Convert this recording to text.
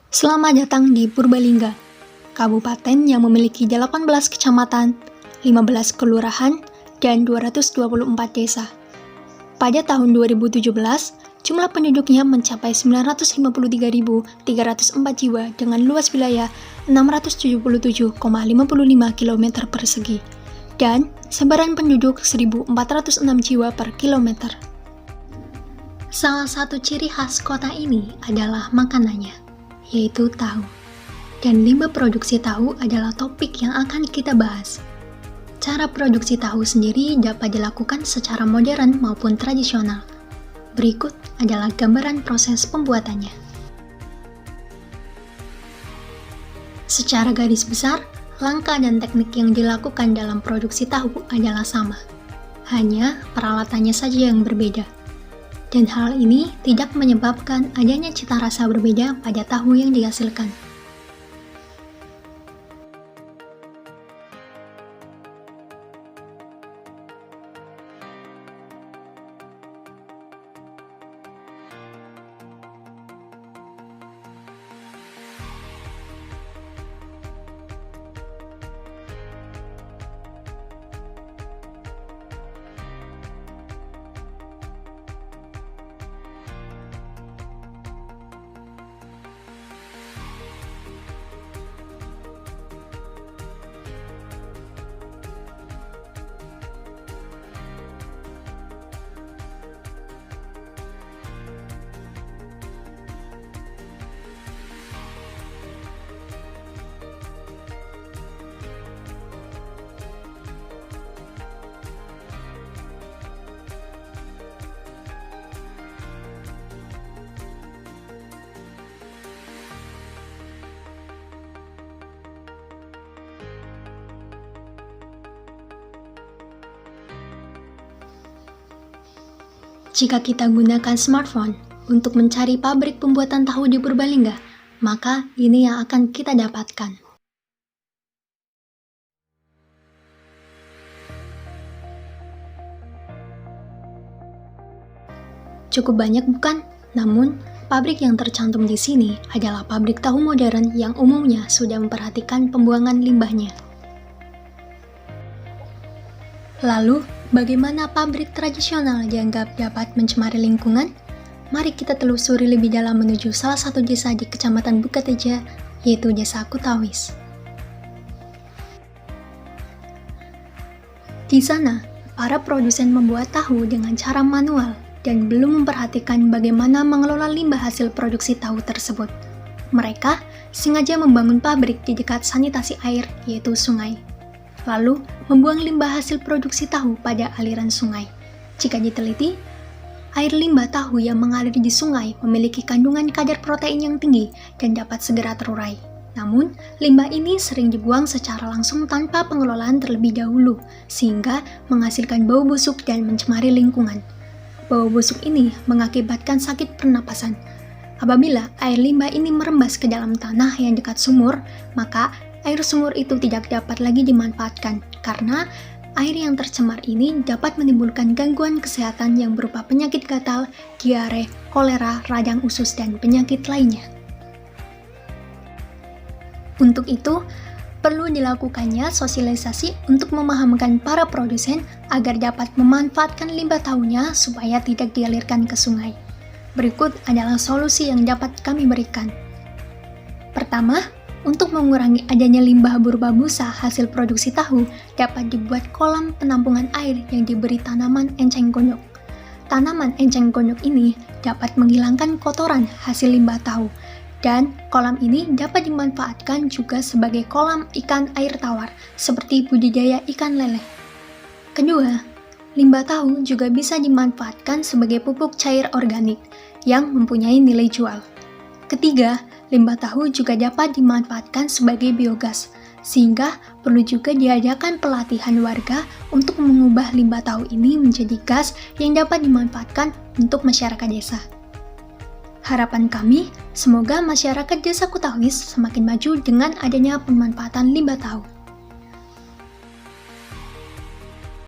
Selamat datang di Purbalingga, kabupaten yang memiliki 18 kecamatan, 15 kelurahan, dan 224 desa. Pada tahun 2017, jumlah penduduknya mencapai 953.304 jiwa dengan luas wilayah 677,55 km persegi dan sebaran penduduk 1.406 jiwa per kilometer. Salah satu ciri khas kota ini adalah makanannya, yaitu tahu. Dan limbah produksi tahu adalah topik yang akan kita bahas. Cara produksi tahu sendiri dapat dilakukan secara modern maupun tradisional. Berikut adalah gambaran proses pembuatannya. Secara garis besar, langkah dan teknik yang dilakukan dalam produksi tahu adalah sama. Hanya peralatannya saja yang berbeda. Dan hal ini tidak menyebabkan adanya cita rasa berbeda pada tahu yang dihasilkan. Jika kita gunakan smartphone untuk mencari pabrik pembuatan tahu di Purbalingga, maka ini yang akan kita dapatkan. Cukup banyak bukan? Namun, pabrik yang tercantum di sini adalah pabrik tahu modern yang umumnya sudah memperhatikan pembuangan limbahnya. Lalu, bagaimana pabrik tradisional dianggap dapat mencemari lingkungan? Mari kita telusuri lebih dalam menuju salah satu desa di Kecamatan Bukateja, yaitu Desa Kutawis. Di sana, para produsen membuat tahu dengan cara manual dan belum memperhatikan bagaimana mengelola limbah hasil produksi tahu tersebut. Mereka sengaja membangun pabrik di dekat sanitasi air, yaitu sungai. Lalu, membuang limbah hasil produksi tahu pada aliran sungai. Jika diteliti, air limbah tahu yang mengalir di sungai memiliki kandungan kadar protein yang tinggi dan dapat segera terurai. Namun, limbah ini sering dibuang secara langsung tanpa pengelolaan terlebih dahulu, sehingga menghasilkan bau busuk dan mencemari lingkungan. Bau busuk ini mengakibatkan sakit pernapasan. Apabila air limbah ini merembas ke dalam tanah yang dekat sumur, maka air sumur itu tidak dapat lagi dimanfaatkan karena air yang tercemar ini dapat menimbulkan gangguan kesehatan yang berupa penyakit gatal, diare, kolera, radang usus, dan penyakit lainnya. Untuk itu, perlu dilakukannya sosialisasi untuk memahamkan para produsen agar dapat memanfaatkan limbah tahunya supaya tidak dialirkan ke sungai. Berikut adalah solusi yang dapat kami berikan. Pertama, untuk mengurangi adanya limbah berupa busa hasil produksi tahu, dapat dibuat kolam penampungan air yang diberi tanaman enceng gondok. Tanaman enceng gondok ini dapat menghilangkan kotoran hasil limbah tahu, dan kolam ini dapat dimanfaatkan juga sebagai kolam ikan air tawar, seperti budidaya ikan lele. Kedua, limbah tahu juga bisa dimanfaatkan sebagai pupuk cair organik yang mempunyai nilai jual. Ketiga, limbah tahu juga dapat dimanfaatkan sebagai biogas, sehingga perlu juga diadakan pelatihan warga untuk mengubah limbah tahu ini menjadi gas yang dapat dimanfaatkan untuk masyarakat desa. Harapan kami, semoga masyarakat Desa Kutawis semakin maju dengan adanya pemanfaatan limbah tahu.